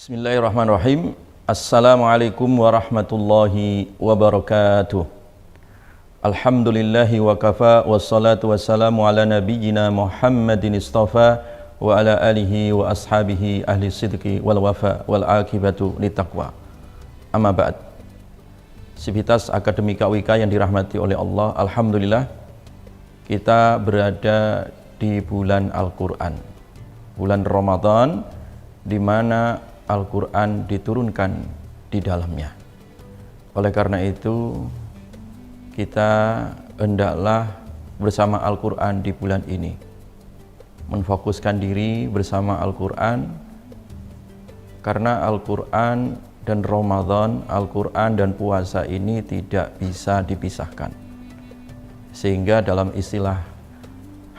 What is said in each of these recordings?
Bismillahirrahmanirrahim. Assalamualaikum warahmatullahi wabarakatuh. Alhamdulillahi wa kafa, wassalatu wassalamu ala nabiyyina Muhammadin istafa wa ala alihi wa ashabihi ahli sidqi wal wafa wal akibatu litaqwa. Amma ba'd. Sivitas Akademika UIK yang dirahmati oleh Allah, alhamdulillah kita berada di bulan Al-Qur'an, bulan Ramadan, di mana Al-Quran diturunkan di dalamnya. Oleh karena itu, kita hendaklah bersama Al-Quran di bulan ini, menfokuskan diri bersama Al-Quran, karena Al-Quran dan Ramadan, Al-Quran dan puasa ini tidak bisa dipisahkan. Sehingga dalam istilah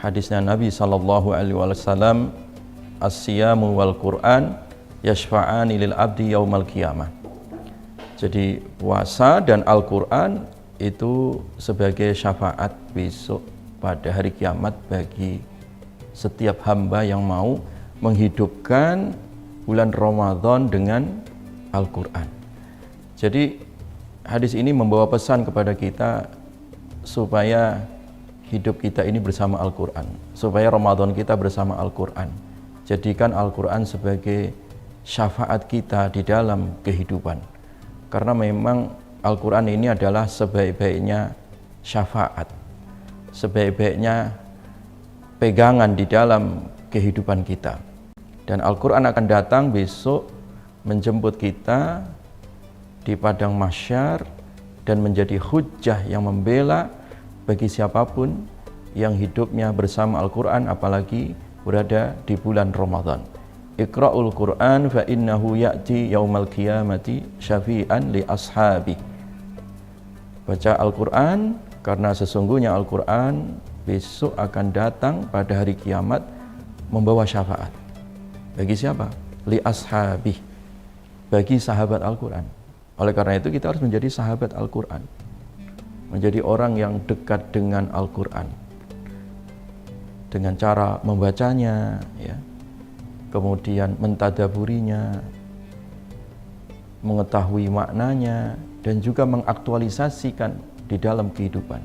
hadisnya Nabi SAW, as-siyamu wal Quran yashfa'ani lil abdi yaumal qiyamah. Jadi puasa dan Al-Quran itu sebagai syafaat besok pada hari kiamat bagi setiap hamba yang mau menghidupkan bulan Ramadan dengan Al-Quran. Jadi hadis ini membawa pesan kepada kita supaya hidup kita ini bersama Al-Quran, supaya Ramadan kita bersama Al-Quran. Jadikan Al-Quran sebagai syafaat kita di dalam kehidupan, karena memang Al-Quran ini adalah sebaik-baiknya syafaat, sebaik-baiknya pegangan di dalam kehidupan kita. Dan Al-Quran akan datang besok menjemput kita di padang mahsyar dan menjadi hujjah yang membela bagi siapapun yang hidupnya bersama Al-Quran, apalagi berada di bulan Ramadan. Iqra'ul Qur'an fa innahu ya'ti yaumal qiyamati syafi'an li ashabi. Baca Al-Quran, karena sesungguhnya Al-Quran besok akan datang pada hari kiamat membawa syafaat. Bagi siapa? Li ashabi, bagi sahabat Al-Quran. Oleh karena itu kita harus menjadi sahabat Al-Quran, menjadi orang yang dekat dengan Al-Quran dengan cara membacanya, ya, kemudian mentadaburinya, mengetahui maknanya, dan juga mengaktualisasikan di dalam kehidupan,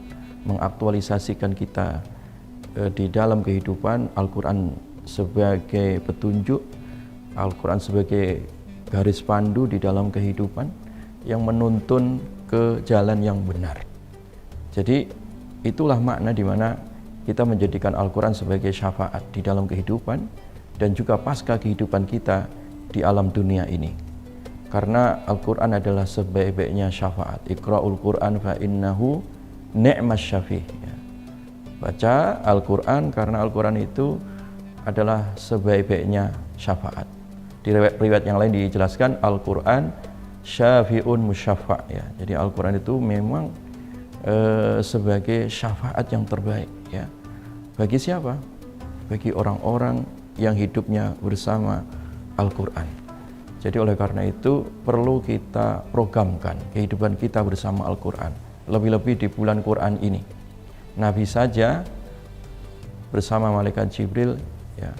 mengaktualisasikan kita di dalam kehidupan. Al-Quran sebagai petunjuk, Al-Quran sebagai garis pandu di dalam kehidupan yang menuntun ke jalan yang benar. Jadi itulah makna di mana kita menjadikan Al-Quran sebagai syafaat di dalam kehidupan dan juga pasca kehidupan kita di alam dunia ini. Karena Al-Quran adalah sebaik-baiknya syafaat. Iqra'ul Quran fa innahu ni'mas syafi'. Baca Al-Quran karena Al-Quran itu adalah sebaik-baiknya syafaat. Di riwayat yang lain dijelaskan Al-Quran syafi'un musyaffa', ya. Jadi Al-Quran itu memang sebagai syafaat yang terbaik, ya. Bagi siapa? Bagi orang-orang yang hidupnya bersama Al-Quran. Jadi oleh karena itu perlu kita programkan kehidupan kita bersama Al-Quran, lebih-lebih di bulan Quran ini. Nabi saja bersama malaikat Jibril, ya,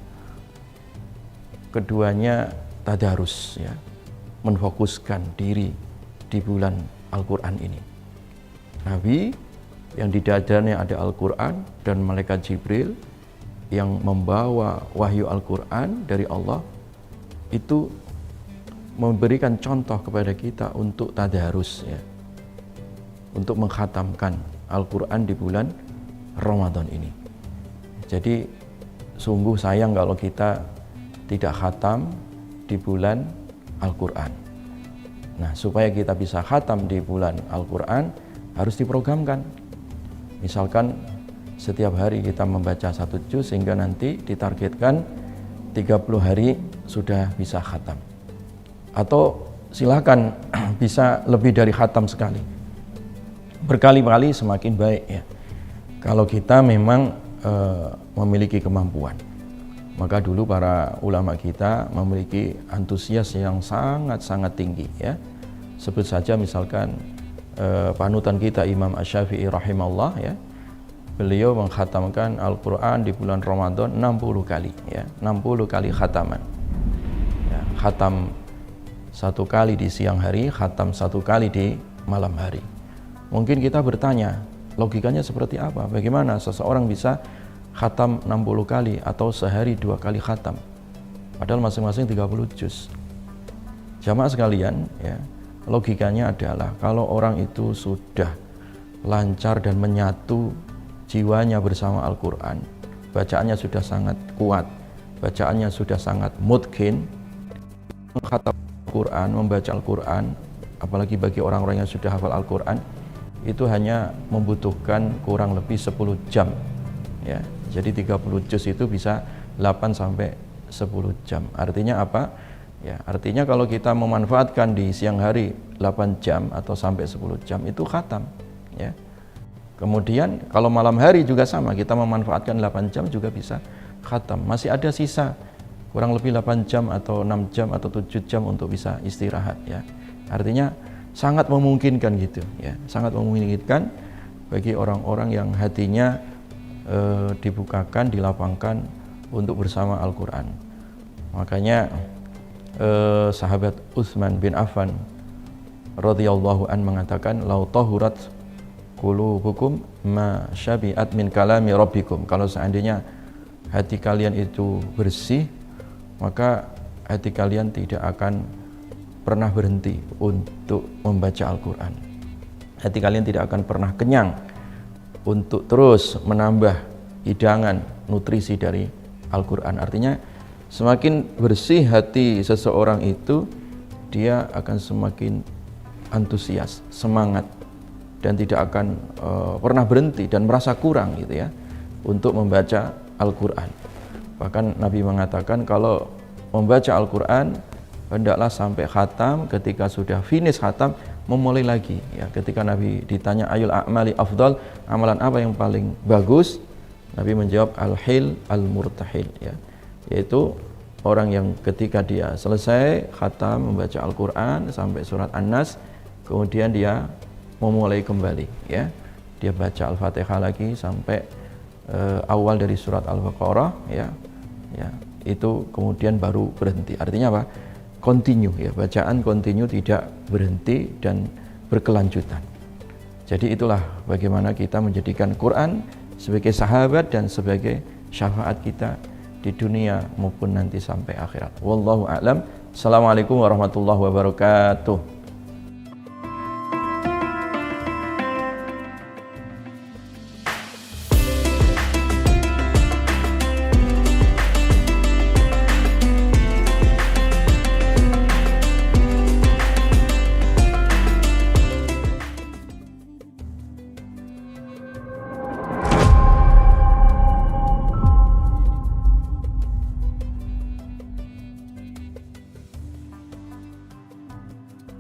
keduanya tadarus, ya, menfokuskan diri di bulan Al-Quran ini. Nabi yang di dadanya ada Al-Quran dan malaikat Jibril yang membawa wahyu Al-Quran dari Allah itu memberikan contoh kepada kita untuk tadarus, ya, untuk mengkhatamkan Al-Quran di bulan Ramadan ini. Jadi sungguh sayang kalau kita tidak khatam di bulan Al-Quran. Nah, supaya kita bisa khatam di bulan Al-Quran harus diprogramkan. Misalkan setiap hari kita membaca 1 juz sehingga nanti ditargetkan 30 hari sudah bisa khatam. Atau silakan bisa lebih dari khatam sekali. Berkali-kali semakin baik, ya. Kalau kita memang memiliki kemampuan. Maka dulu para ulama kita memiliki antusias yang sangat-sangat tinggi, ya. Sebut saja misalkan panutan kita Imam Asy-Syafi'i rahimahullah, ya. Beliau mengkhatamkan Al-Quran di bulan Ramadan 60 kali, ya, 60 kali khataman, ya, khatam 1 kali di siang hari, khatam 1 kali di malam hari. Mungkin kita bertanya, logikanya seperti apa? Bagaimana seseorang bisa khatam 60 kali atau sehari 2 kali khatam? Padahal masing-masing 30 juz. Jamaah sekalian, ya, logikanya adalah kalau orang itu sudah lancar dan menyatu jiwanya bersama Al-Quran, bacaannya sudah sangat kuat, bacaannya sudah sangat mutqin, khatam Al-Quran, membaca Al-Quran, apalagi bagi orang-orang yang sudah hafal Al-Quran, itu hanya membutuhkan kurang lebih 10 jam, ya. Jadi 30 juz itu bisa 8 sampai 10 jam. Artinya apa? Ya, artinya kalau kita memanfaatkan di siang hari 8 jam atau sampai 10 jam itu khatam, ya. Kemudian kalau malam hari juga sama, kita memanfaatkan 8 jam juga bisa khatam. Masih ada sisa kurang lebih 8 jam atau 6 jam atau 7 jam untuk bisa istirahat, ya. Artinya sangat memungkinkan gitu, ya. Sangat memungkinkan bagi orang-orang yang hatinya dibukakan, dilapangkan untuk bersama Al-Quran. Makanya sahabat Utsman bin Affan radhiyallahu an mengatakan, lau tahurat qulubukum ma syabi'at min kalami rabbikum. Kalau seandainya hati kalian itu bersih, maka hati kalian tidak akan pernah berhenti untuk membaca Al-Quran. Hati kalian tidak akan pernah kenyang untuk terus menambah hidangan nutrisi dari Al-Quran. Artinya semakin bersih hati seseorang itu, dia akan semakin antusias, semangat, dan tidak akan pernah berhenti dan merasa kurang gitu, ya, untuk membaca Al-Quran. Bahkan Nabi mengatakan kalau membaca Al-Quran hendaklah sampai khatam. Ketika sudah finish khatam, memulai lagi, ya. Ketika Nabi ditanya ayul a'mali afdal, amalan apa yang paling bagus, Nabi menjawab al-hil al-murtahil, ya, yaitu orang yang ketika dia selesai khatam membaca Al-Quran sampai surat An-Nas, kemudian dia memulai kembali, ya. Dia baca Al-Fatihah lagi sampai awal dari surat Al-Baqarah, ya, itu kemudian baru berhenti. Artinya apa? Continue, ya, bacaan continue, tidak berhenti dan berkelanjutan. Jadi itulah bagaimana kita menjadikan Quran sebagai sahabat dan sebagai syafaat kita di dunia maupun nanti sampai akhirat. Wallahu a'lam. Assalamualaikum warahmatullahi wabarakatuh.